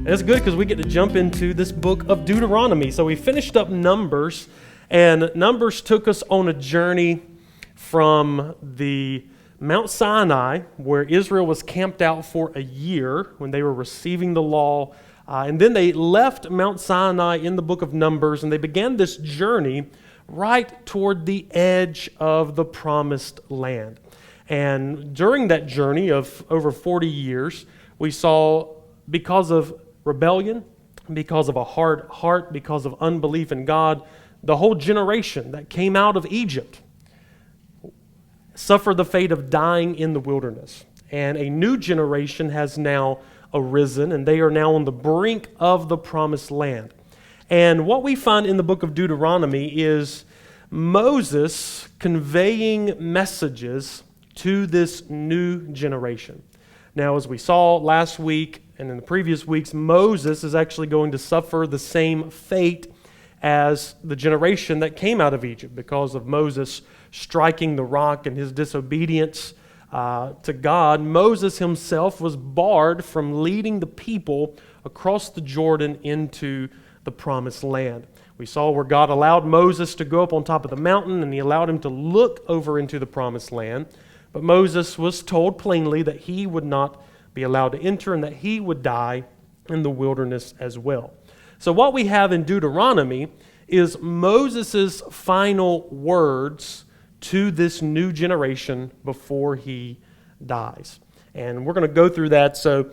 And it's good because we get to jump into this book of Deuteronomy. So we finished up Numbers, and Numbers took us on a journey from the Mount Sinai, where Israel was camped out for a year when they were receiving the law. And then they left Mount Sinai in the book of Numbers, and they began this journey right toward the edge of the promised land. And during that journey of over 40 years, we saw, because of rebellion, because of a hard heart, because of unbelief in God, the whole generation that came out of Egypt suffered the fate of dying in the wilderness. And a new generation has now arisen, and they are now on the brink of the promised land. And what we find in the book of Deuteronomy is Moses conveying messages to this new generation. Now, as we saw last week and in the previous weeks, Moses is actually going to suffer the same fate as the generation that came out of Egypt because of Moses striking the rock and his disobedience to God. Moses himself was barred from leading the people across the Jordan into the promised land. We saw where God allowed Moses to go up on top of the mountain, and he allowed him to look over into the promised land. But Moses was told plainly that he would not be allowed to enter and that he would die in the wilderness as well. So what we have in Deuteronomy is Moses' final words to this new generation before he dies. And we're going to go through that. So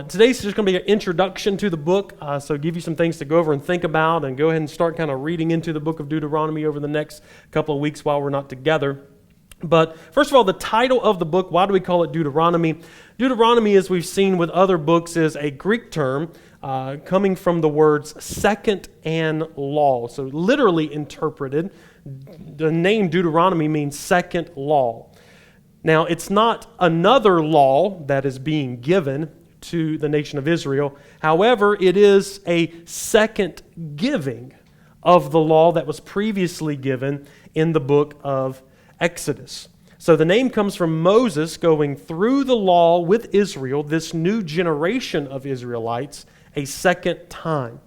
today's just going to be an introduction to the book. So give you some things to go over and think about, and go ahead and start kind of reading into the book of Deuteronomy over the next couple of weeks while we're not together. But first of all, the title of the book, why do we call it Deuteronomy? Deuteronomy, as we've seen with other books, is a Greek term coming from the words second and law. So literally interpreted, the name Deuteronomy means second law. Now, it's not another law that is being given to the nation of Israel. However, it is a second giving of the law that was previously given in the book of Exodus. So the name comes from Moses going through the law with Israel, this new generation of Israelites, a second time.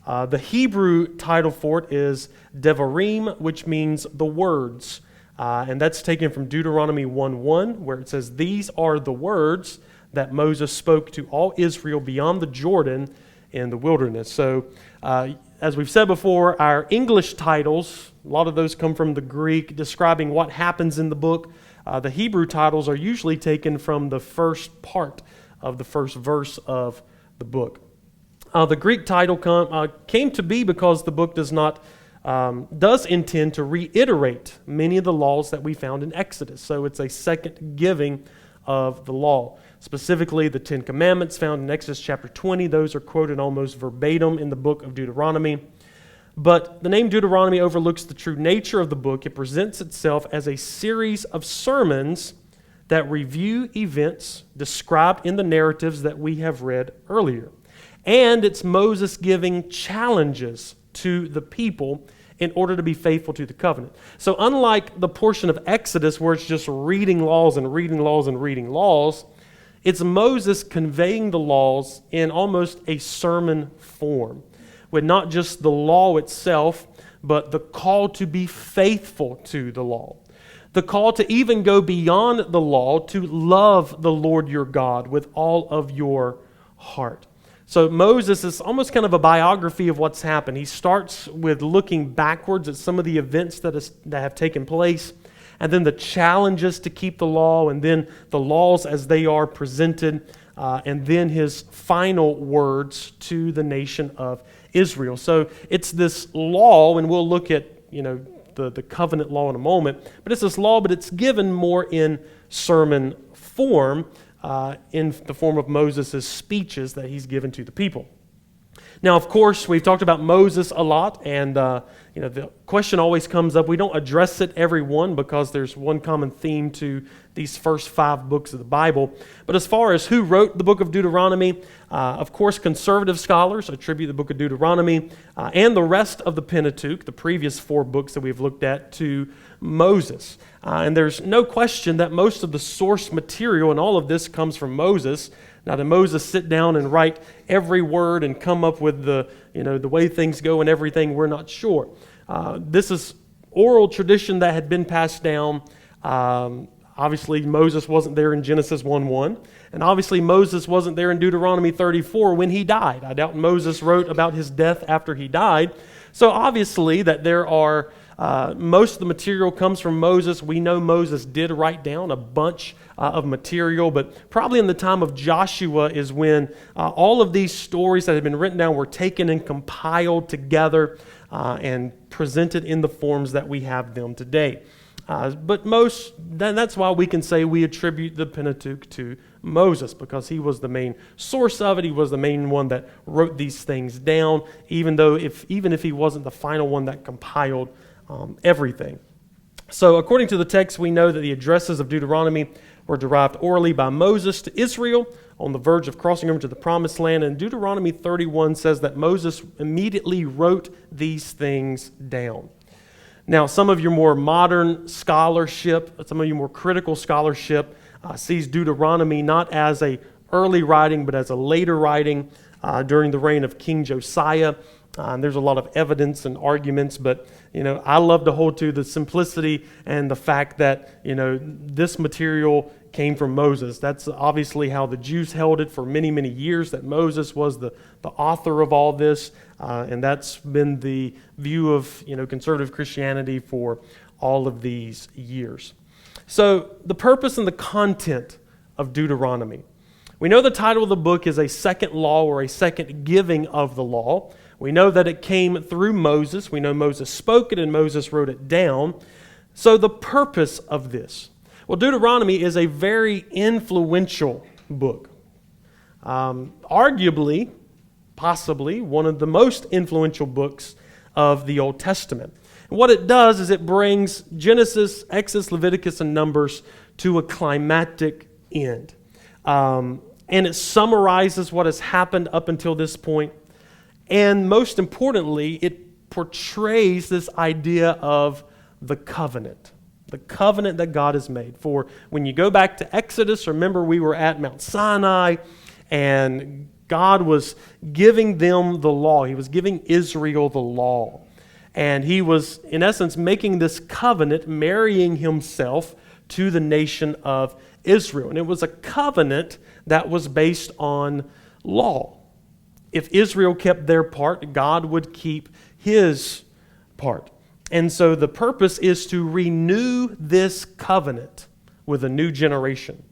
The Hebrew title for it is Devarim, which means the words. And that's taken from Deuteronomy 1:1, where it says, "These are the words that Moses spoke to all Israel beyond the Jordan in the wilderness." So, as we've said before, our English titles, a lot of those come from the Greek, describing what happens in the book. The Hebrew titles are usually taken from the first part of the first verse of the book. The Greek title came to be because the book does intend to reiterate many of the laws that we found in Exodus. So it's a second giving of the law. Specifically, the Ten Commandments found in Exodus chapter 20, those are quoted almost verbatim in the book of Deuteronomy. But the name Deuteronomy overlooks the true nature of the book. It presents itself as a series of sermons that review events described in the narratives that we have read earlier. And it's Moses giving challenges to the people in order to be faithful to the covenant. So unlike the portion of Exodus where it's just reading laws and reading laws and reading laws, it's Moses conveying the laws in almost a sermon form, with not just the law itself, but the call to be faithful to the law. The call to even go beyond the law, to love the Lord your God with all of your heart. So Moses is almost kind of a biography of what's happened. He starts with looking backwards at some of the events that have taken place, and then the challenges to keep the law, and then the laws as they are presented, and then his final words to the nation of Israel. So it's this law, and we'll look at the covenant law in a moment, but it's this law, but it's given more in sermon form, in the form of Moses' speeches that he's given to the people. Now, of course, we've talked about Moses a lot, and the question always comes up. We don't address it every one because there's one common theme to these first 5 books of the Bible. But as far as who wrote the book of Deuteronomy, of course, conservative scholars attribute the book of Deuteronomy and the rest of the Pentateuch, the previous 4 books that we've looked at, to Moses. And there's no question that most of the source material in all of this comes from Moses. Now, did Moses sit down and write every word and come up with the way things go and everything? We're not sure. This is oral tradition that had been passed down. Obviously, Moses wasn't there in Genesis 1:1, and obviously Moses wasn't there in Deuteronomy 34 when he died. I doubt Moses wrote about his death after he died. So obviously that there are most of the material comes from Moses. We know Moses did write down a bunch of material, but probably in the time of Joshua is when all of these stories that had been written down were taken and compiled together and presented in the forms that we have them today. But that's why we can say we attribute the Pentateuch to Moses, because he was the main source of it. He was the main one that wrote these things down, even if he wasn't the final one that compiled everything. So according to the text, we know that the addresses of Deuteronomy were derived orally by Moses to Israel on the verge of crossing over to the Promised Land. And Deuteronomy 31 says that Moses immediately wrote these things down. Now, some of your more modern scholarship, some of your more critical scholarship sees Deuteronomy not as a early writing, but as a later writing during the reign of King Josiah. And there's a lot of evidence and arguments, but I love to hold to the simplicity and the fact that this material came from Moses. That's obviously how the Jews held it for many, many years, that Moses was the author of all this, and that's been the view of conservative Christianity for all of these years. So the purpose and the content of Deuteronomy. We know the title of the book is a second law, or a second giving of the law. We know that it came through Moses. We know Moses spoke it and Moses wrote it down. So the purpose of this. Well, Deuteronomy is a very influential book. Arguably, possibly, one of the most influential books of the Old Testament. And what it does is it brings Genesis, Exodus, Leviticus, and Numbers to a climactic end. And it summarizes what has happened up until this point. And most importantly, it portrays this idea of the covenant that God has made. For when you go back to Exodus, remember we were at Mount Sinai, and God was giving them the law. He was giving Israel the law. And he was, in essence, making this covenant, marrying himself to the nation of Israel. And it was a covenant that was based on law. If Israel kept their part, God would keep his part. And so the purpose is to renew this covenant with a new generation.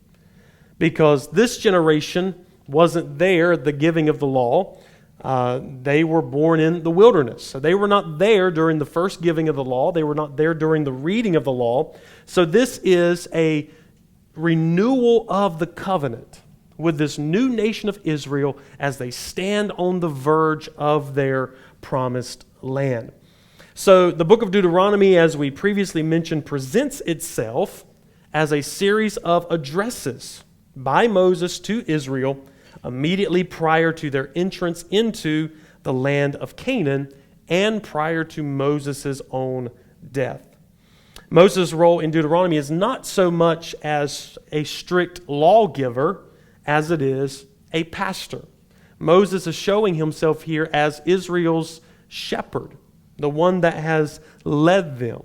Because this generation wasn't there at the giving of the law. They were born in the wilderness. So they were not there during the first giving of the law. They were not there during the reading of the law. So this is a renewal of the covenant with this new nation of Israel as they stand on the verge of their promised land. So the book of Deuteronomy, as we previously mentioned, presents itself as a series of addresses by Moses to Israel immediately prior to their entrance into the land of Canaan and prior to Moses' own death. Moses' role in Deuteronomy is not so much as a strict lawgiver as it is a pastor. Moses is showing himself here as Israel's shepherd, the one that has led them.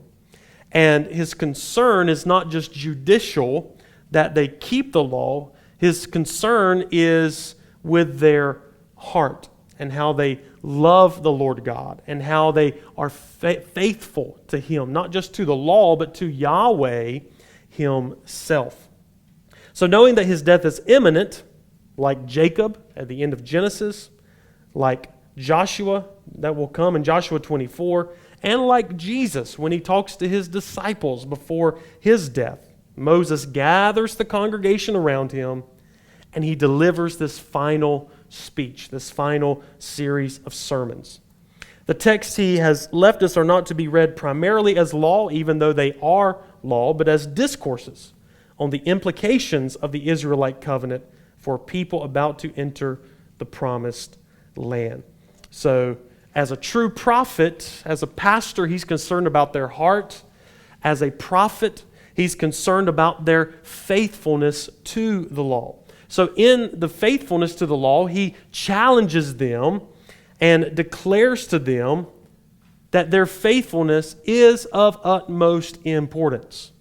And his concern is not just judicial, that they keep the law. His concern is with their heart and how they love the Lord God and how they are faithful to him, not just to the law, but to Yahweh himself. So knowing that his death is imminent, like Jacob at the end of Genesis, like Joshua that will come in Joshua 24, and like Jesus when he talks to his disciples before his death, Moses gathers the congregation around him and he delivers this final speech, this final series of sermons. The texts he has left us are not to be read primarily as law, even though they are law, but as discourses on the implications of the Israelite covenant for people about to enter the promised land. So, as a true prophet, as a pastor, he's concerned about their heart. As a prophet, he's concerned about their faithfulness to the law. So in the faithfulness to the law, he challenges them and declares to them that their faithfulness is of utmost importance.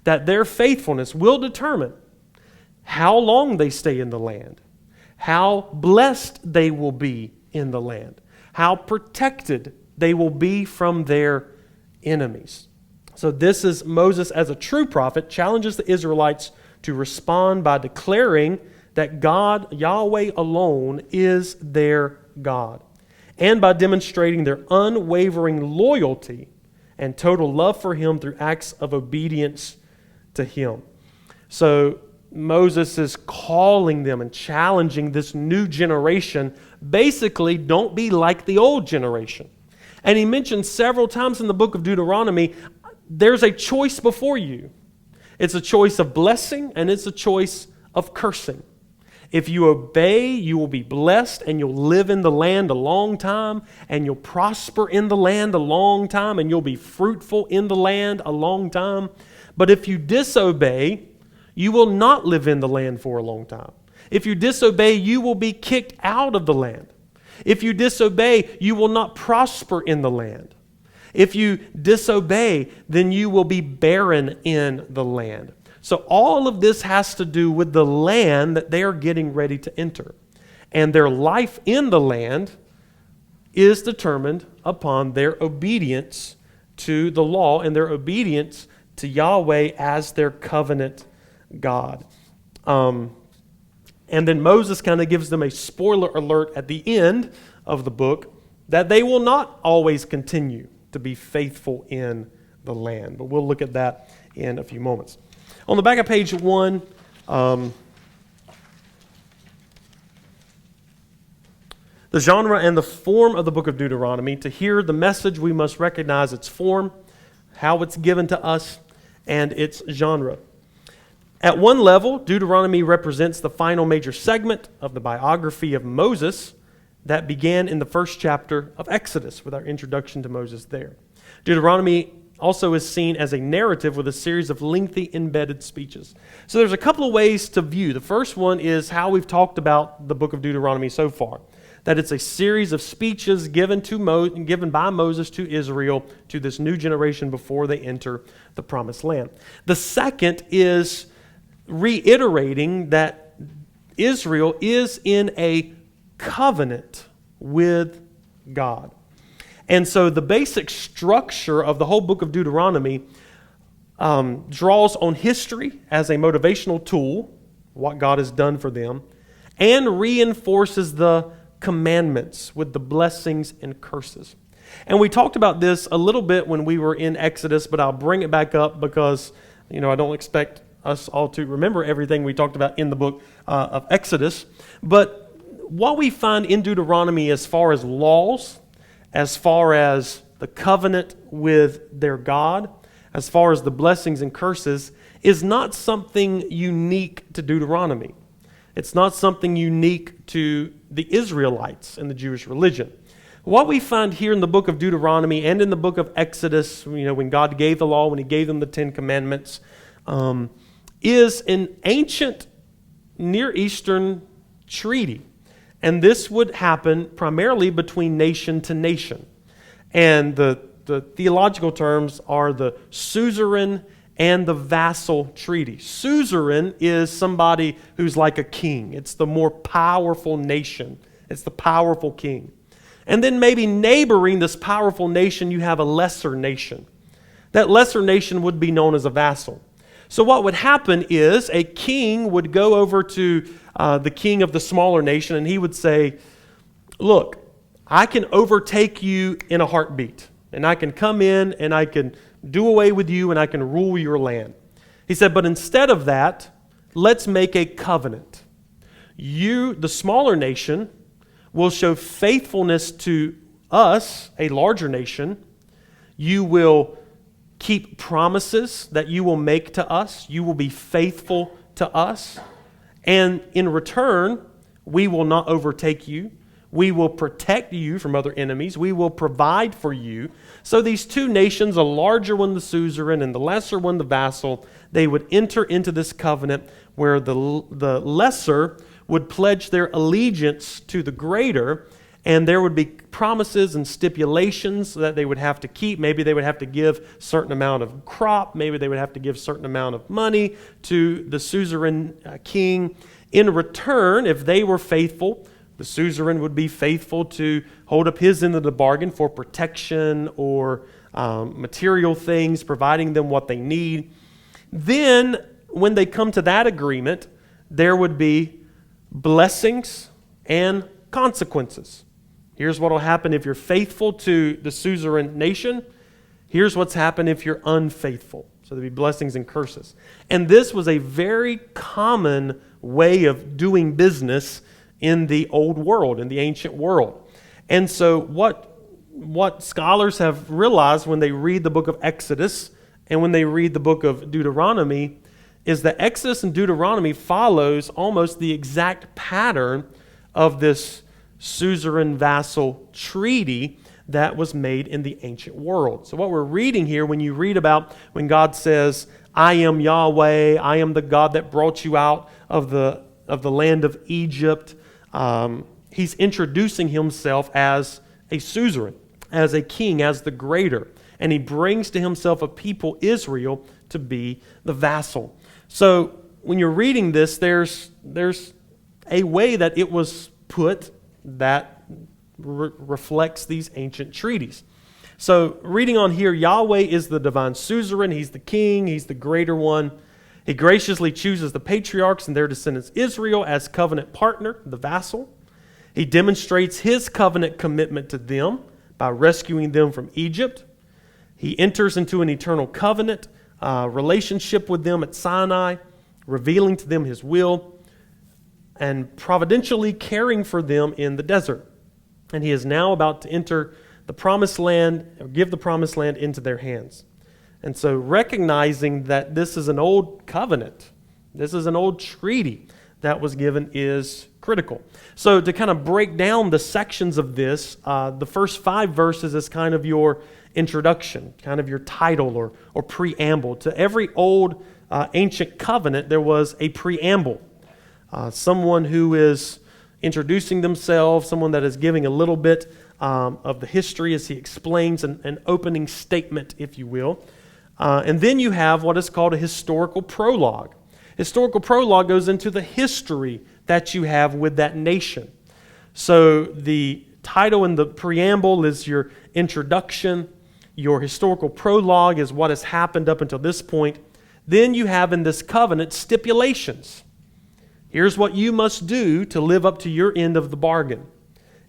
That their faithfulness will determine how long they stay in the land, how blessed they will be in the land, how protected they will be from their enemies. So this is Moses, as a true prophet, challenges the Israelites to respond by declaring that God, Yahweh alone, is their God, and by demonstrating their unwavering loyalty and total love for Him through acts of obedience to Him. So Moses is calling them and challenging this new generation. Basically, don't be like the old generation. And he mentions several times in the book of Deuteronomy, there's a choice before you. It's a choice of blessing and it's a choice of cursing. If you obey, you will be blessed and you'll live in the land a long time and you'll prosper in the land a long time and you'll be fruitful in the land a long time. But if you disobey, you will not live in the land for a long time. If you disobey, you will be kicked out of the land. If you disobey, you will not prosper in the land. If you disobey, then you will be barren in the land. So all of this has to do with the land that they are getting ready to enter. And their life in the land is determined upon their obedience to the law and their obedience to Yahweh as their covenant God. And then Moses kind of gives them a spoiler alert at the end of the book that they will not always continue to be faithful in the land. But we'll look at that in a few moments. On the back of page 1, the genre and the form of the book of Deuteronomy. To hear the message, we must recognize its form, how it's given to us, and its genre. At one level, Deuteronomy represents the final major segment of the biography of Moses that began in the first chapter of Exodus with our introduction to Moses there. Deuteronomy also is seen as a narrative with a series of lengthy embedded speeches. So there's a couple of ways to view. The first one is how we've talked about the book of Deuteronomy so far, that it's a series of speeches given by Moses to Israel, to this new generation before they enter the promised land. The second is reiterating that Israel is in a covenant with God. And so the basic structure of the whole book of Deuteronomy draws on history as a motivational tool, what God has done for them, and reinforces the commandments with the blessings and curses. And we talked about this a little bit when we were in Exodus, but I'll bring it back up because, I don't expect us all to remember everything we talked about in the book of Exodus. But what we find in Deuteronomy as far as laws, as far as the covenant with their God, as far as the blessings and curses, is not something unique to Deuteronomy. It's not something unique to the Israelites and the Jewish religion. What we find here in the book of Deuteronomy and in the book of Exodus, when God gave the law, when He gave them the Ten Commandments, is an ancient Near Eastern treaty. And this would happen primarily between nation to nation. And the theological terms are the suzerain and the vassal treaty. Suzerain is somebody who's like a king. It's the more powerful nation. It's the powerful king. And then maybe neighboring this powerful nation, you have a lesser nation. That lesser nation would be known as a vassal. So what would happen is a king would go over to the king of the smaller nation and he would say, look, I can overtake you in a heartbeat. And I can come in and I can do away with you and I can rule your land. He said, but instead of that, let's make a covenant. You, the smaller nation, will show faithfulness to us, a larger nation, you will keep promises that you will make to us. You will be faithful to us. And in return, we will not overtake you. We will protect you from other enemies. We will provide for you. So these two nations, the larger one, the suzerain, and the lesser one, the vassal, they would enter into this covenant where the lesser would pledge their allegiance to the greater, and there would be promises and stipulations that they would have to keep. Maybe they would have to give a certain amount of crop. Maybe they would have to give a certain amount of money to the suzerain king. In return, if they were faithful, the suzerain would be faithful to hold up his end of the bargain for protection or material things, providing them what they need. Then, when they come to that agreement, there would be blessings and consequences. Here's what will happen if you're faithful to the suzerain nation. Here's what's happened if you're unfaithful. So there'd be blessings and curses. And this was a very common way of doing business in the old world, in the ancient world. And so what scholars have realized when they read the book of Exodus and when they read the book of Deuteronomy is that Exodus and Deuteronomy follows almost the exact pattern of this suzerain vassal treaty that was made in the ancient world. So what we're reading here, when you read about when God says, I am Yahweh, I am the God that brought you out of the land of Egypt, he's introducing himself as a suzerain, as a king, as the greater. And he brings to himself a people, Israel, to be the vassal. So when you're reading this, there's a way that it was put that reflects these ancient treaties. So reading on here, Yahweh is the divine suzerain. He's the king. He's the greater one. He graciously chooses the patriarchs and their descendants Israel as covenant partner, the vassal. He demonstrates his covenant commitment to them by rescuing them from Egypt. He enters into an eternal covenant relationship with them at Sinai, revealing to them his will and providentially caring for them in the desert. And he is now about to enter the promised land, or give the promised land into their hands. And so recognizing that this is an old covenant, this is an old treaty that was given is critical. So to kind of break down the sections of this, the first 5 verses is kind of your introduction, kind of your title or preamble. To every old ancient covenant, there was a preamble. Someone who is introducing themselves, someone that is giving a little bit of the history as he explains, an opening statement, if you will. And then you have what is called a historical prologue. Historical prologue goes into the history that you have with that nation. So the title in the preamble is your introduction. Your historical prologue is what has happened up until this point. Then you have in this covenant stipulations. Here's what you must do to live up to your end of the bargain.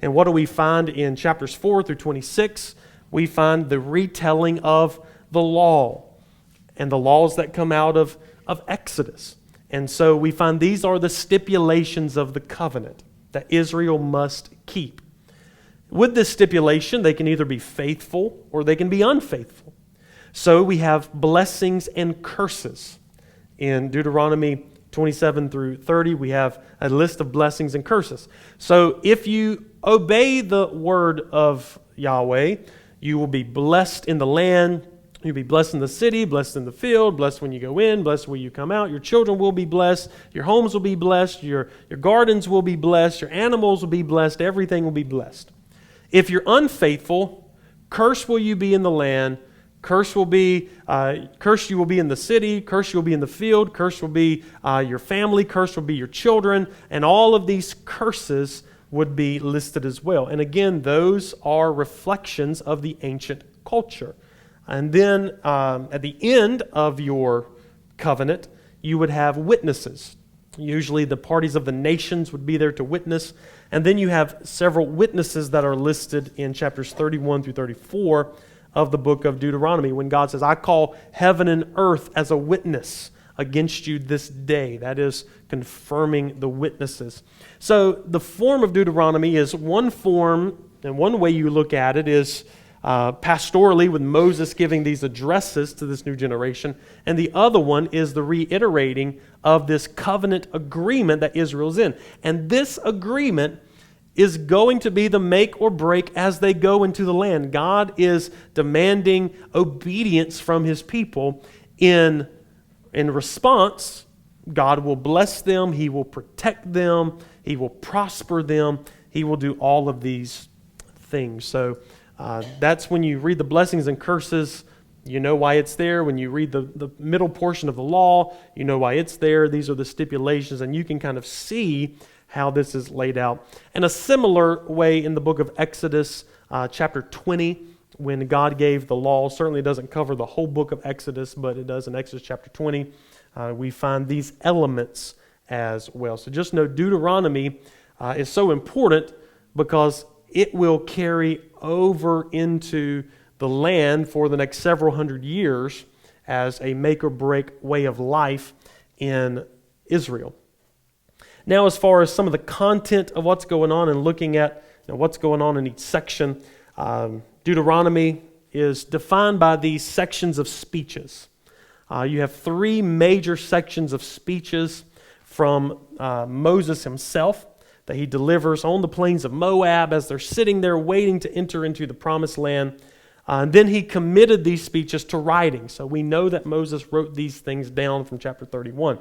And what do we find in chapters 4 through 26? We find the retelling of the law and the laws that come out of Exodus. And so we find these are the stipulations of the covenant that Israel must keep. With this stipulation, they can either be faithful or they can be unfaithful. So we have blessings and curses. In Deuteronomy 27 through 30, we have a list of blessings and curses. So if you obey the word of Yahweh, you will be blessed in the land. You'll be blessed in the city, blessed in the field, blessed when you go in, blessed when you come out. Your children will be blessed. Your homes will be blessed. Your gardens will be blessed. Your animals will be blessed. Everything will be blessed. If you're unfaithful, cursed will you be in the land. Cursed you will be in the city. Cursed you will be in the field. Cursed will be your family. Cursed will be your children. And all of these curses would be listed as well. And again, those are reflections of the ancient culture. And then at the end of your covenant, you would have witnesses. Usually the parties of the nations would be there to witness. And then you have several witnesses that are listed in chapters 31 through 34 of the book of Deuteronomy when God says, I call heaven and earth as a witness against you this day. That is confirming the witnesses. So the form of Deuteronomy is one form, and one way you look at it is pastorally, with Moses giving these addresses to this new generation, and the other one is the reiterating of this covenant agreement that Israel's in. And this agreement is going to be the make or break as they go into the land. God is demanding obedience from His people. In response, God will bless them, He will protect them, He will prosper them, He will do all of these things. So that's when you read the blessings and curses, you know why it's there. When you read the middle portion of the law, you know why it's there. These are the stipulations, and you can kind of see how this is laid out. In a similar way in the book of Exodus, chapter 20, when God gave the law, certainly doesn't cover the whole book of Exodus, but it does in Exodus chapter 20. We find these elements as well. So just know Deuteronomy is so important because it will carry over into the land for the next several hundred years as a make or break way of life in Israel. Now, as far as some of the content of what's going on and looking at what's going on in each section, Deuteronomy is defined by these sections of speeches. You have three major sections of speeches from Moses himself that he delivers on the plains of Moab as they're sitting there waiting to enter into the promised land. And then he committed these speeches to writing. So we know that Moses wrote these things down from chapter 31.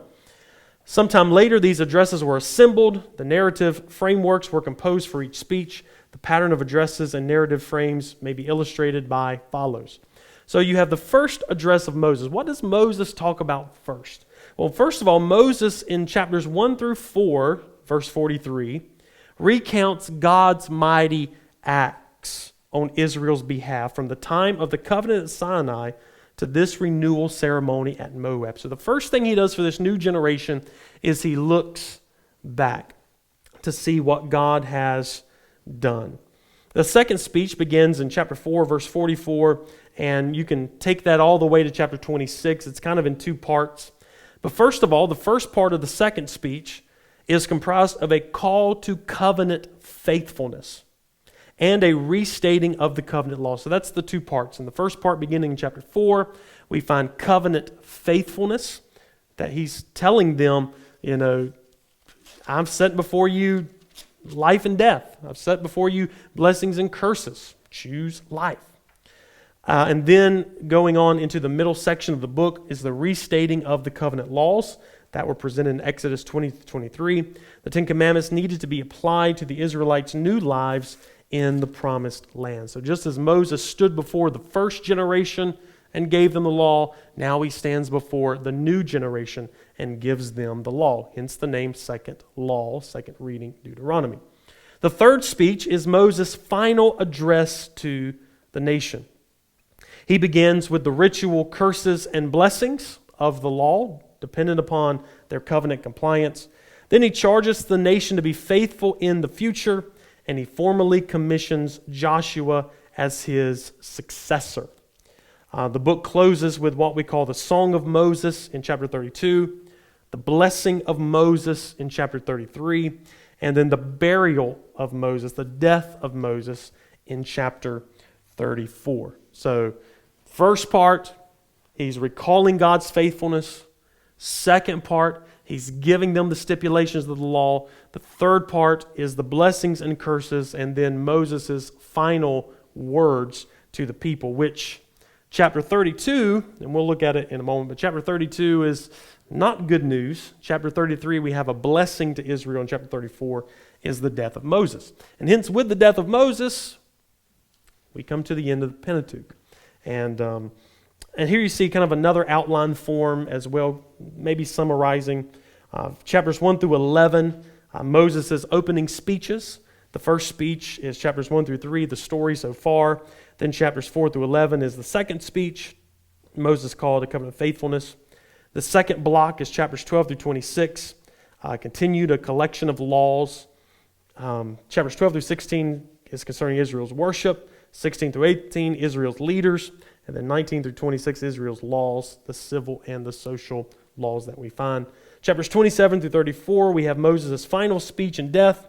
Sometime later, these addresses were assembled. The narrative frameworks were composed for each speech. The pattern of addresses and narrative frames may be illustrated by follows. So you have the first address of Moses. What does Moses talk about first? Well, first of all, Moses in chapters 1 through 4, verse 43, recounts God's mighty acts on Israel's behalf from the time of the covenant at Sinai to this renewal ceremony at Moab. So the first thing he does for this new generation is he looks back to see what God has done. The second speech begins in chapter 4, verse 44, and you can take that all the way to chapter 26. It's kind of in two parts. But first of all, the first part of the second speech is comprised of a call to covenant faithfulness and a restating of the covenant law. So that's the two parts. In the first part, beginning in chapter 4, we find covenant faithfulness, that he's telling them, I've set before you life and death. I've set before you blessings and curses. Choose life. And then going on into the middle section of the book is the restating of the covenant laws that were presented in Exodus 20-23. The Ten Commandments needed to be applied to the Israelites' new lives in the promised land. So just as Moses stood before the first generation and gave them the law, now he stands before the new generation and gives them the law. Hence the name second law, second reading, Deuteronomy. The third speech is Moses' final address to the nation. He begins with the ritual curses and blessings of the law, dependent upon their covenant compliance. Then he charges the nation to be faithful in the future, and he formally commissions Joshua as his successor. The book closes with what we call the Song of Moses in chapter 32, the blessing of Moses in chapter 33, and then the burial of Moses, the death of Moses in chapter 34. So, first part, he's recalling God's faithfulness. Second part, he's giving them the stipulations of the law. The third part is the blessings and curses, and then Moses' final words to the people, which chapter 32, and we'll look at it in a moment, but chapter 32 is not good news. Chapter 33, we have a blessing to Israel, and chapter 34 is the death of Moses. And hence, with the death of Moses, we come to the end of the Pentateuch. And here you see kind of another outline form as well, maybe summarizing. Chapters 1 through 11, Moses' opening speeches. The first speech is chapters 1 through 3, the story so far. Then chapters 4 through 11 is the second speech, Moses called a covenant of faithfulness. The second block is chapters 12 through 26, continued a collection of laws. Chapters 12 through 16 is concerning Israel's worship. 16 through 18, Israel's leaders. And then 19 through 26, Israel's laws, the civil and the social laws that we find. Chapters 27 through 34, we have Moses' final speech and death.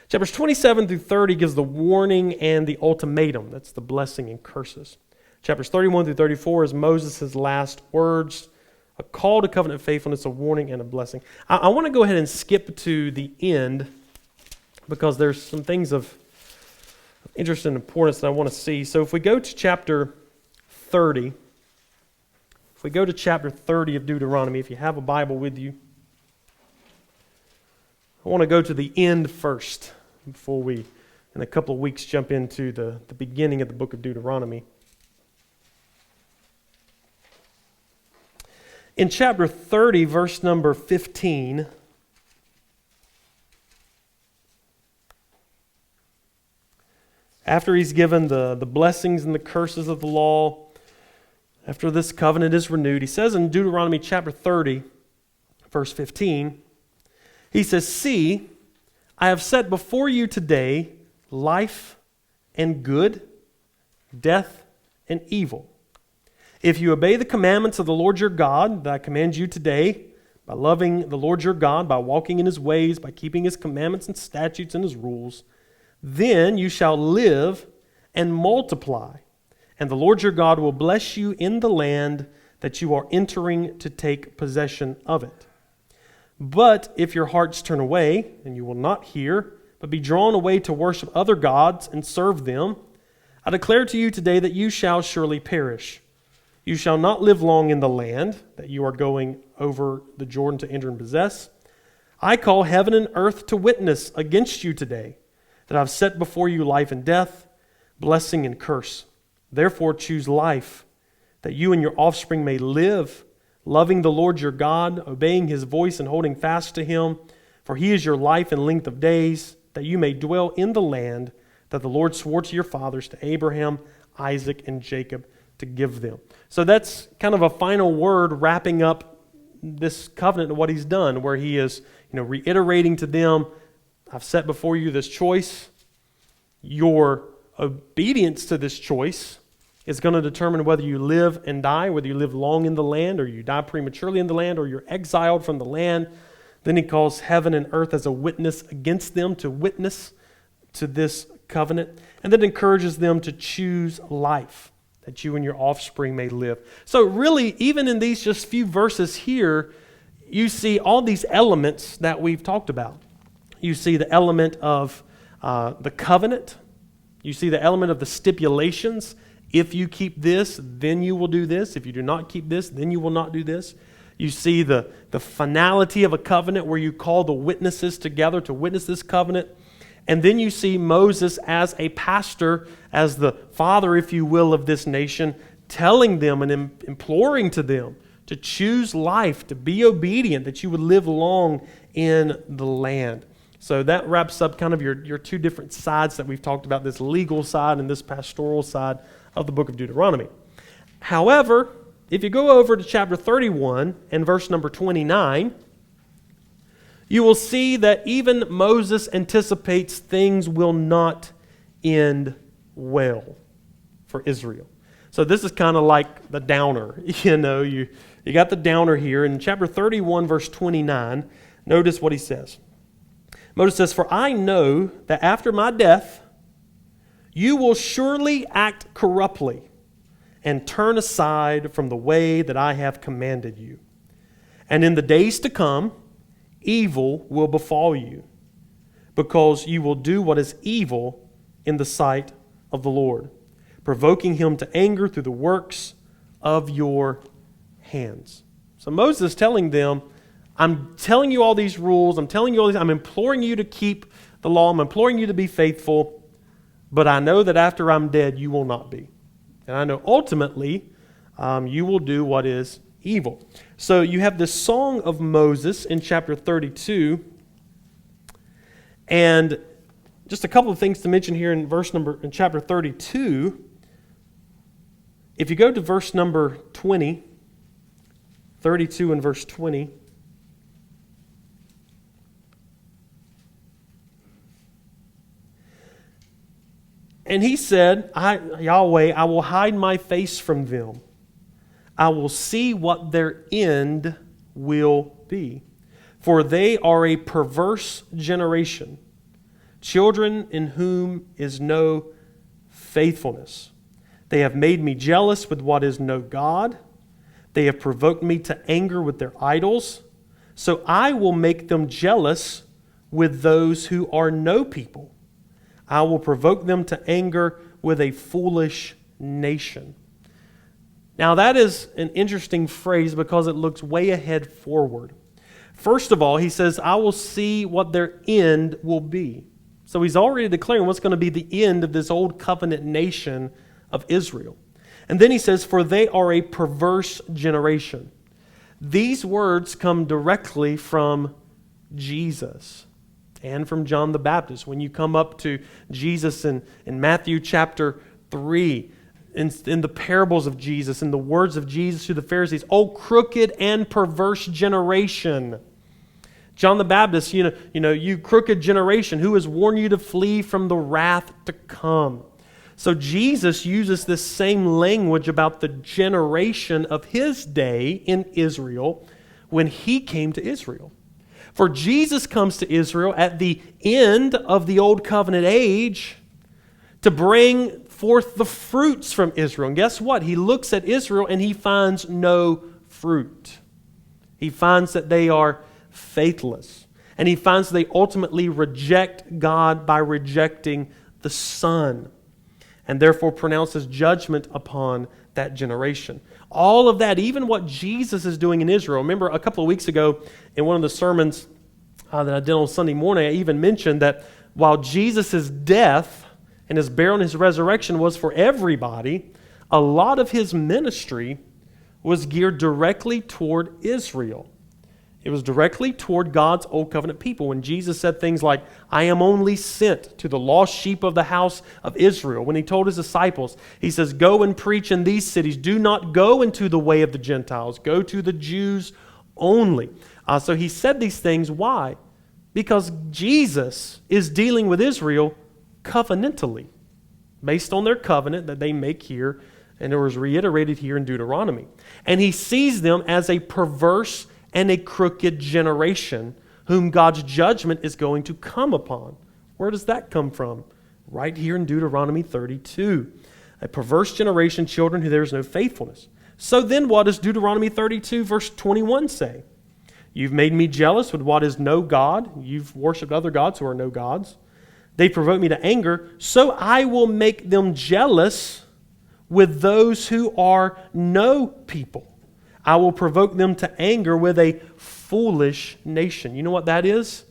Chapters 27 through 30 gives the warning and the ultimatum. That's the blessing and curses. Chapters 31 through 34 is Moses' last words, a call to covenant faithfulness, a warning, and a blessing. I want to go ahead and skip to the end because there's some things of interest and importance that I want to see. So if we go to chapter 30, of Deuteronomy, if you have a Bible with you, I want to go to the end first before we, in a couple of weeks, jump into the beginning of the book of Deuteronomy. In chapter 30, verse number 15, after he's given the blessings and the curses of the law, after this covenant is renewed, he says in Deuteronomy chapter 30, verse 15, he says, "See, I have set before you today life and good, death and evil. If you obey the commandments of the Lord your God that I command you today, by loving the Lord your God, by walking in his ways, by keeping his commandments and statutes and his rules, then you shall live and multiply, and the Lord your God will bless you in the land that you are entering to take possession of it. But if your hearts turn away, and you will not hear, but be drawn away to worship other gods and serve them, I declare to you today that you shall surely perish. You shall not live long in the land that you are going over the Jordan to enter and possess. I call heaven and earth to witness against you today, that I have set before you life and death, blessing and curse. Therefore choose life, that you and your offspring may live, loving the Lord your God, obeying his voice and holding fast to him. For he is your life and length of days, that you may dwell in the land that the Lord swore to your fathers, to Abraham, Isaac, and Jacob, to give them." So that's kind of a final word wrapping up this covenant and what he's done, where he is, reiterating to them, I've set before you this choice. Your obedience to this choice is going to determine whether you live and die, whether you live long in the land or you die prematurely in the land or you're exiled from the land. Then he calls heaven and earth as a witness against them to witness to this covenant, and then encourages them to choose life, that you and your offspring may live. So really, even in these just few verses here, you see all these elements that we've talked about. You see the element of the covenant. You see the element of the stipulations. If you keep this, then you will do this. If you do not keep this, then you will not do this. You see the finality of a covenant where you call the witnesses together to witness this covenant. And then you see Moses as a pastor, as the father, if you will, of this nation, telling them and imploring to them to choose life, to be obedient, that you would live long in the land. So that wraps up kind of your two different sides that we've talked about, this legal side and this pastoral side of the book of Deuteronomy. However, if you go over to chapter 31 and verse number 29, you will see that even Moses anticipates things will not end well for Israel. So this is kind of like the downer. You got the downer here. In chapter 31, verse 29, notice what he says. Moses says, "For I know that after my death, you will surely act corruptly and turn aside from the way that I have commanded you. And in the days to come, evil will befall you, because you will do what is evil in the sight of the Lord, provoking him to anger through the works of your hands." So Moses is telling them, I'm telling you all these rules, I'm imploring you to keep the law, I'm imploring you to be faithful, but I know that after I'm dead, you will not be. And I know ultimately you will do what is evil. So you have this song of Moses in chapter 32, and just a couple of things to mention here in chapter 32. If you go to verse number 20, 32 and verse 20, and he said, Yahweh, I will hide my face from them. I will see what their end will be. For they are a perverse generation, children in whom is no faithfulness. They have made me jealous with what is no God. They have provoked me to anger with their idols. So I will make them jealous with those who are no people. I will provoke them to anger with a foolish nation. Now that is an interesting phrase because it looks way ahead forward. First of all, he says, I will see what their end will be. So he's already declaring what's going to be the end of this old covenant nation of Israel. And then he says, for they are a perverse generation. These words come directly from Jesus and from John the Baptist. When you come up to Jesus in Matthew chapter 3, in the parables of Jesus, in the words of Jesus to the Pharisees, "O crooked and perverse generation." John the Baptist, you crooked generation, who has warned you to flee from the wrath to come. So Jesus uses this same language about the generation of his day in Israel when he came to Israel. For Jesus comes to Israel at the end of the Old Covenant age to bring forth the fruits from Israel. And guess what? He looks at Israel and he finds no fruit. He finds that they are faithless. And he finds they ultimately reject God by rejecting the Son, and therefore pronounces judgment upon that generation. All of that, even what Jesus is doing in Israel. Remember a couple of weeks ago in one of the sermons that I did on Sunday morning, I even mentioned that while Jesus' death and his burial and his resurrection was for everybody, a lot of his ministry was geared directly toward Israel. It was directly toward God's old covenant people. When Jesus said things like, I am only sent to the lost sheep of the house of Israel. When he told his disciples, he says, go and preach in these cities. Do not go into the way of the Gentiles. Go to the Jews only. So he said these things. Why? Because Jesus is dealing with Israel covenantally, based on their covenant that they make here, and it was reiterated here in Deuteronomy. And he sees them as a perverse and a crooked generation whom God's judgment is going to come upon. Where does that come from? Right here in Deuteronomy 32. A perverse generation, children who there is no faithfulness. So then what does Deuteronomy 32 verse 21 say? You've made me jealous with what is no God. You've worshipped other gods who are no gods. They provoke me to anger, so I will make them jealous with those who are no people. I will provoke them to anger with a foolish nation. You know what that is?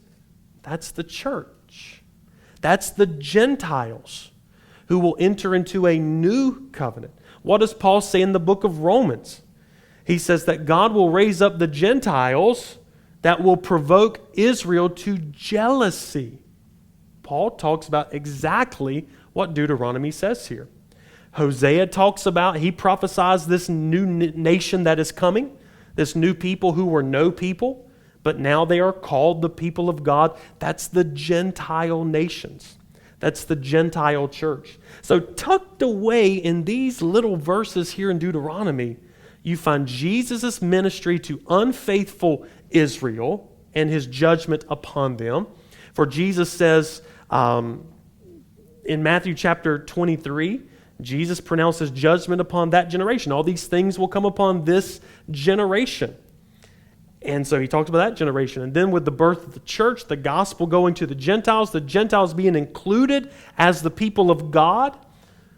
That's the church. That's the Gentiles who will enter into a new covenant. What does Paul say in the book of Romans? He says that God will raise up the Gentiles that will provoke Israel to jealousy. Paul talks about exactly what Deuteronomy says here. Hosea talks about, he prophesies this new nation that is coming, this new people who were no people, but now they are called the people of God. That's the Gentile nations. That's the Gentile church. So tucked away in these little verses here in Deuteronomy, you find Jesus' ministry to unfaithful Israel and his judgment upon them. For Jesus says in Matthew chapter 23, Jesus pronounces judgment upon that generation. All these things will come upon this generation. And so he talks about that generation. And then with the birth of the church, the gospel going to the Gentiles being included as the people of God,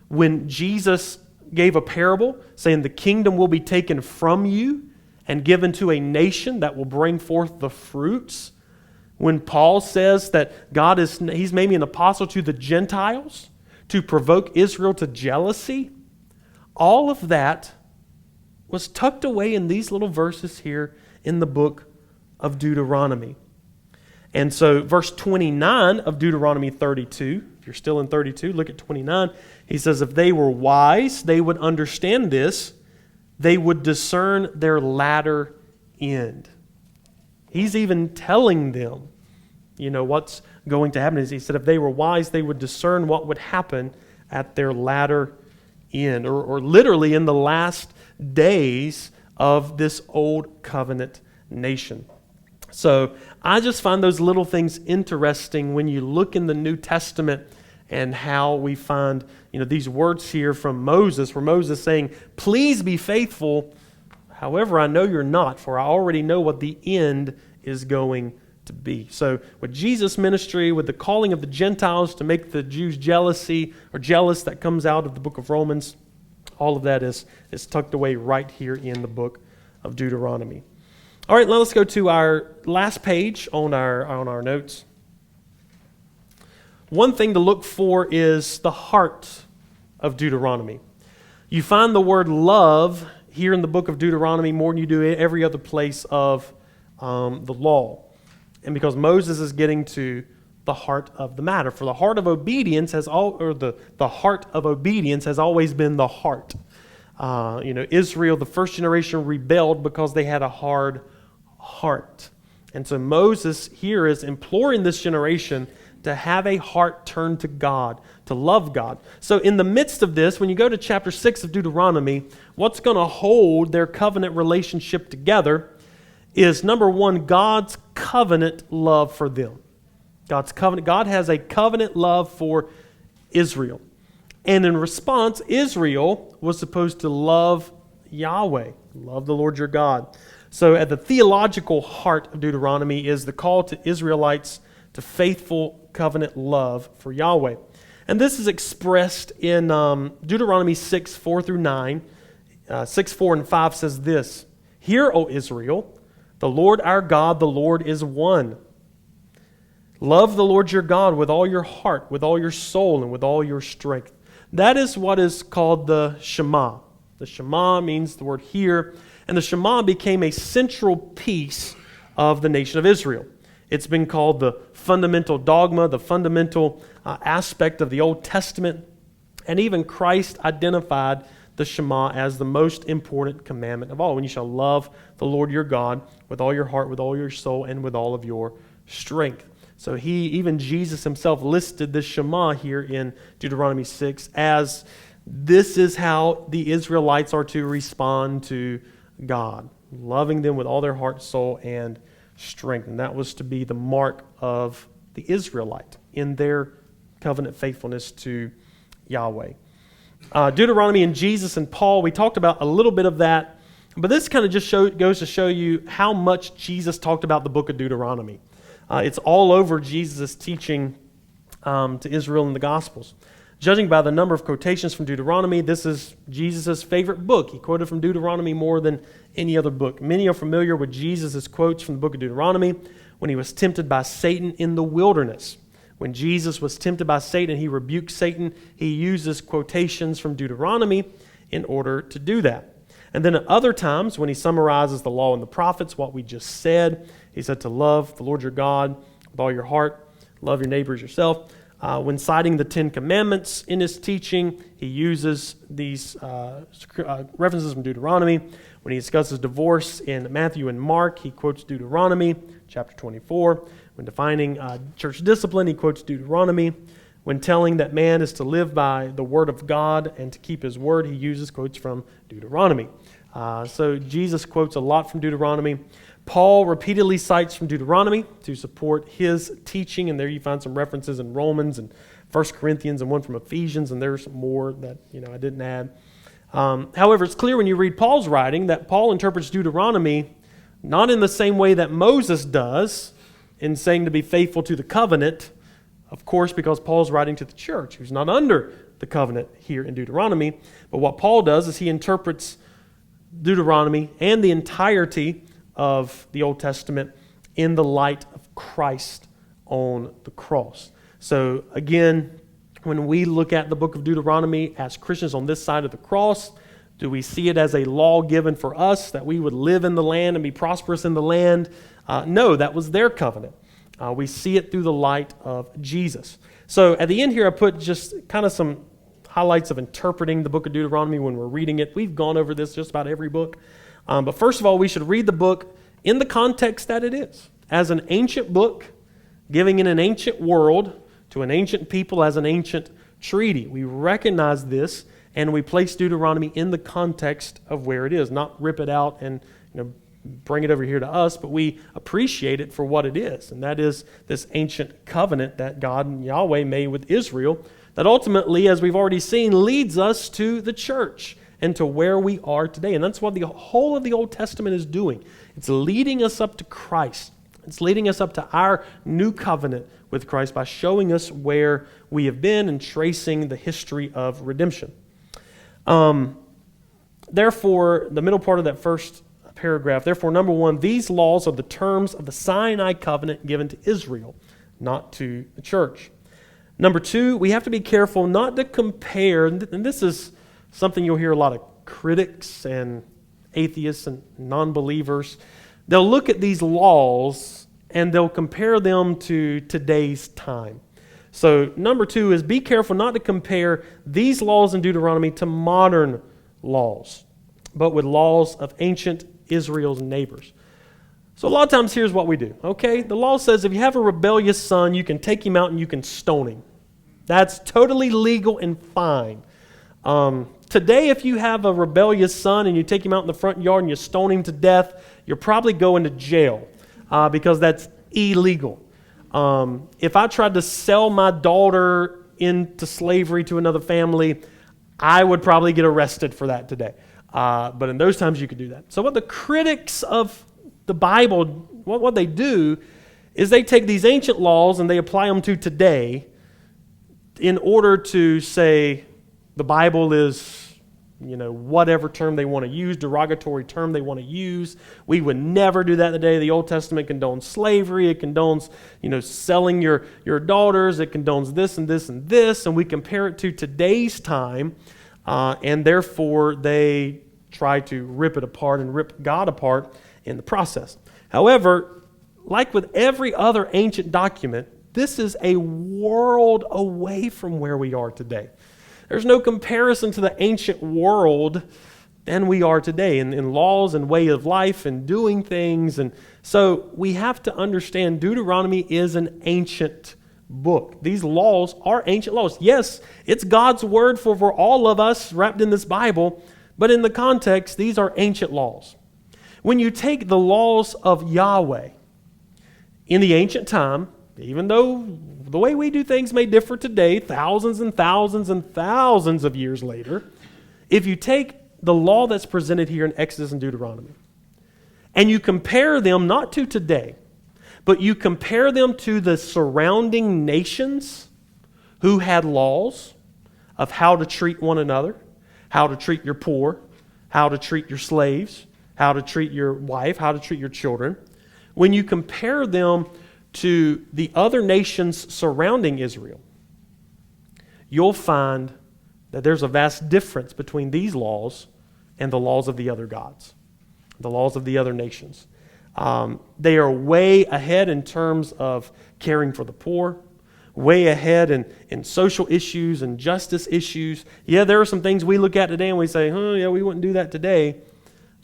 when Jesus gave a parable saying the kingdom will be taken from you and given to a nation that will bring forth the fruits. When Paul says that he's made me an apostle to the Gentiles, to provoke Israel to jealousy, all of that was tucked away in these little verses here in the book of Deuteronomy. And so verse 29 of Deuteronomy 32, if you're still in 32, look at 29. He says, if they were wise, they would understand this. They would discern their latter end. He's even telling them, what's going to happen. He said if they were wise, they would discern what would happen at their latter end, or literally in the last days of this old covenant nation. So I just find those little things interesting when you look in the New Testament and how we find, these words here from Moses, where Moses saying, please be faithful. However, I know you're not, for I already know what the end is going to be. So with Jesus' ministry, with the calling of the Gentiles to make the Jews jealous, that comes out of the book of Romans, all of that is tucked away right here in the book of Deuteronomy. All right, now let's go to our last page on our notes. One thing to look for is the heart of Deuteronomy. You find the word love here in the book of Deuteronomy more than you do every other place of the law. And because Moses is getting to the heart of the matter. For the heart of obedience the heart of obedience has always been the heart. Israel, the first generation, rebelled because they had a hard heart. And so Moses here is imploring this generation to have a heart turned to God, to love God. So in the midst of this, when you go to chapter 6 of Deuteronomy, what's going to hold their covenant relationship together is, number one, God's covenant love for them. God's covenant. God has a covenant love for Israel. And in response, Israel was supposed to love Yahweh, love the Lord your God. So at the theological heart of Deuteronomy is the call to Israelites to faithful covenant love for Yahweh. And this is expressed in Deuteronomy 6, 4 through 9. 6, 4, and 5 says this, Hear, O Israel, the Lord our God, the Lord is one. Love the Lord your God with all your heart, with all your soul, and with all your strength. That is what is called the Shema. The Shema means the word hear, and the Shema became a central piece of the nation of Israel. It's been called the fundamental dogma, the fundamental aspect of the Old Testament, and even Christ identified the Shema as the most important commandment of all. And you shall love the Lord your God with all your heart, with all your soul, and with all of your strength. So even Jesus himself listed the Shema here in Deuteronomy 6 as this is how the Israelites are to respond to God, loving them with all their heart, soul, and strength. And that was to be the mark of the Israelite in their covenant faithfulness to Yahweh. Deuteronomy and Jesus and Paul, we talked about a little bit of that, but this kind of just goes to show you how much Jesus talked about the book of Deuteronomy. It's all over Jesus' teaching to Israel in the Gospels. Judging by the number of quotations from Deuteronomy, this is Jesus' favorite book. He quoted from Deuteronomy more than any other book. Many are familiar with Jesus' quotes from the book of Deuteronomy when he was tempted by Satan in the wilderness. When Jesus was tempted by Satan, he rebuked Satan. He uses quotations from Deuteronomy in order to do that. And then at other times, when he summarizes the law and the prophets, what we just said, he said to love the Lord your God with all your heart, love your neighbor as yourself. When citing the Ten Commandments in his teaching, he uses these references from Deuteronomy. When he discusses divorce in Matthew and Mark, he quotes Deuteronomy, chapter 24. When defining church discipline, he quotes Deuteronomy. When telling that man is to live by the word of God and to keep his word, he uses quotes from Deuteronomy. So Jesus quotes a lot from Deuteronomy. Paul repeatedly cites from Deuteronomy to support his teaching, and there you find some references in Romans and 1 Corinthians and one from Ephesians, and there's some more that I didn't add. However, it's clear when you read Paul's writing that Paul interprets Deuteronomy not in the same way that Moses does in saying to be faithful to the covenant, of course, because Paul's writing to the church who's not under the covenant here in Deuteronomy. But what Paul does is he interprets Deuteronomy and the entirety of the Old Testament in the light of Christ on the cross. So again, when we look at the book of Deuteronomy as Christians on this side of the cross, do we see it as a law given for us that we would live in the land and be prosperous in the land? No, that was their covenant. We see it through the light of Jesus. So at the end here, I put just kind of some highlights of interpreting the book of Deuteronomy when we're reading it. We've gone over this just about every book. But first of all, we should read the book in the context that it is. As an ancient book, giving in an ancient world to an ancient people as an ancient treaty. We recognize this and we place Deuteronomy in the context of where it is, not rip it out and bring it over here to us, but we appreciate it for what it is. And that is this ancient covenant that God and Yahweh made with Israel that ultimately, as we've already seen, leads us to the church and to where we are today. And that's what the whole of the Old Testament is doing. It's leading us up to Christ. It's leading us up to our new covenant with Christ by showing us where we have been and tracing the history of redemption. Therefore, the middle part of that first paragraph, therefore, number one, these laws are the terms of the Sinai covenant given to Israel, not to the church. Number two, we have to be careful not to compare, and this is something you'll hear a lot of critics and atheists and non-believers. They'll look at these laws and they'll compare them to today's time. So number two is be careful not to compare these laws in Deuteronomy to modern laws, but with laws of ancient Israel's neighbors. So a lot of times here's what we do, okay? The law says if you have a rebellious son, you can take him out and you can stone him. That's totally legal and fine. Today, if you have a rebellious son and you take him out in the front yard and you stone him to death, you're probably going to jail because that's illegal. If I tried to sell my daughter into slavery to another family, I would probably get arrested for that today. But in those times, you could do that. So what the critics of the Bible, what they do is they take these ancient laws and they apply them to today in order to say the Bible is, whatever term they want to use, derogatory term they want to use. We would never do that today. The Old Testament condones slavery. It condones, selling your daughters. It condones this and this and this. And we compare it to today's time. And therefore, they try to rip it apart and rip God apart in the process. However, like with every other ancient document, this is a world away from where we are today. There's no comparison to the ancient world than we are today in laws and way of life and doing things. And so we have to understand Deuteronomy is an ancient book. These laws are ancient laws. Yes, it's God's word for all of us wrapped in this Bible, but in the context, these are ancient laws. When you take the laws of Yahweh in the ancient time, even though the way we do things may differ today, thousands and thousands and thousands of years later, if you take the law that's presented here in Exodus and Deuteronomy, and you compare them not to today, but you compare them to the surrounding nations who had laws of how to treat one another, how to treat your poor, how to treat your slaves, how to treat your wife, how to treat your children. When you compare them to the other nations surrounding Israel, you'll find that there's a vast difference between these laws and the laws of the other gods, the laws of the other nations. They are way ahead in terms of caring for the poor, way ahead in social issues and justice issues. Yeah, there are some things we look at today and we say, yeah, we wouldn't do that today.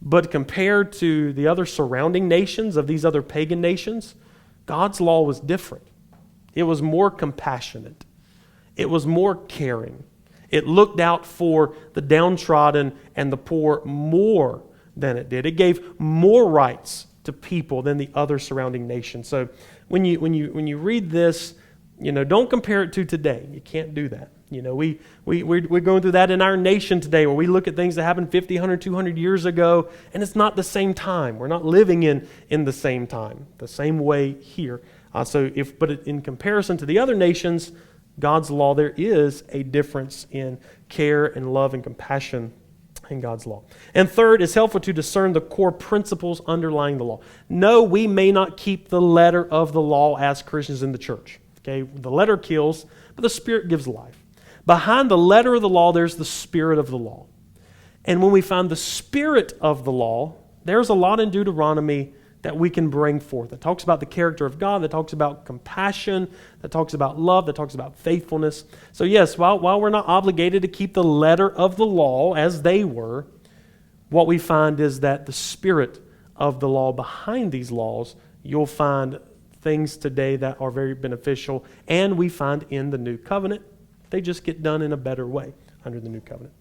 But compared to the other surrounding nations of these other pagan nations, God's law was different. It was more compassionate. It was more caring. It looked out for the downtrodden and the poor more than it did. It gave more rights to people than the other surrounding nations. So when you read this, don't compare it to today. You can't do that. We're going through that in our nation today where we look at things that happened 50, 100, 200 years ago, and it's not the same time. We're not living in the same time, the same way here. But in comparison to the other nations, God's law, there is a difference in care and love and compassion in God's law. And third, it's helpful to discern the core principles underlying the law. No, we may not keep the letter of the law as Christians in the church. Okay, the letter kills, but the Spirit gives life. Behind the letter of the law, there's the spirit of the law. And when we find the spirit of the law, there's a lot in Deuteronomy that we can bring forth. That talks about the character of God, that talks about compassion, that talks about love, that talks about faithfulness. So yes, while we're not obligated to keep the letter of the law as they were, what we find is that the spirit of the law behind these laws, you'll find things today that are very beneficial, and we find in the new covenant. They just get done in a better way under the new covenant.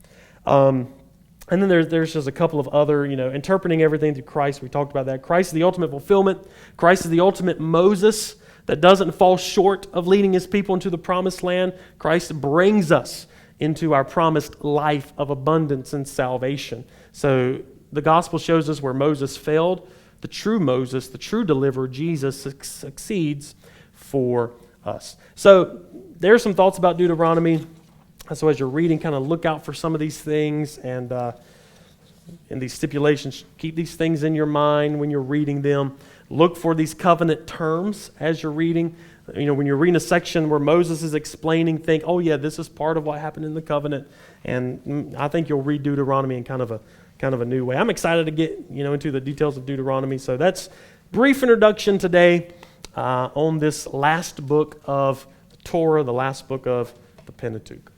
And then there's just a couple of other, interpreting everything through Christ. We talked about that. Christ is the ultimate fulfillment. Christ is the ultimate Moses that doesn't fall short of leading his people into the promised land. Christ brings us into our promised life of abundance and salvation. So the gospel shows us where Moses failed. The true Moses, the true deliverer, Jesus, succeeds for us. So there's some thoughts about Deuteronomy. So as you're reading, kind of look out for some of these things and these stipulations. Keep these things in your mind when you're reading them. Look for these covenant terms as you're reading. When you're reading a section where Moses is explaining, think, oh yeah, this is part of what happened in the covenant. And I think you'll read Deuteronomy in kind of a new way. I'm excited to get into the details of Deuteronomy. So that's brief introduction today on this last book of the Torah, the last book of the Pentateuch.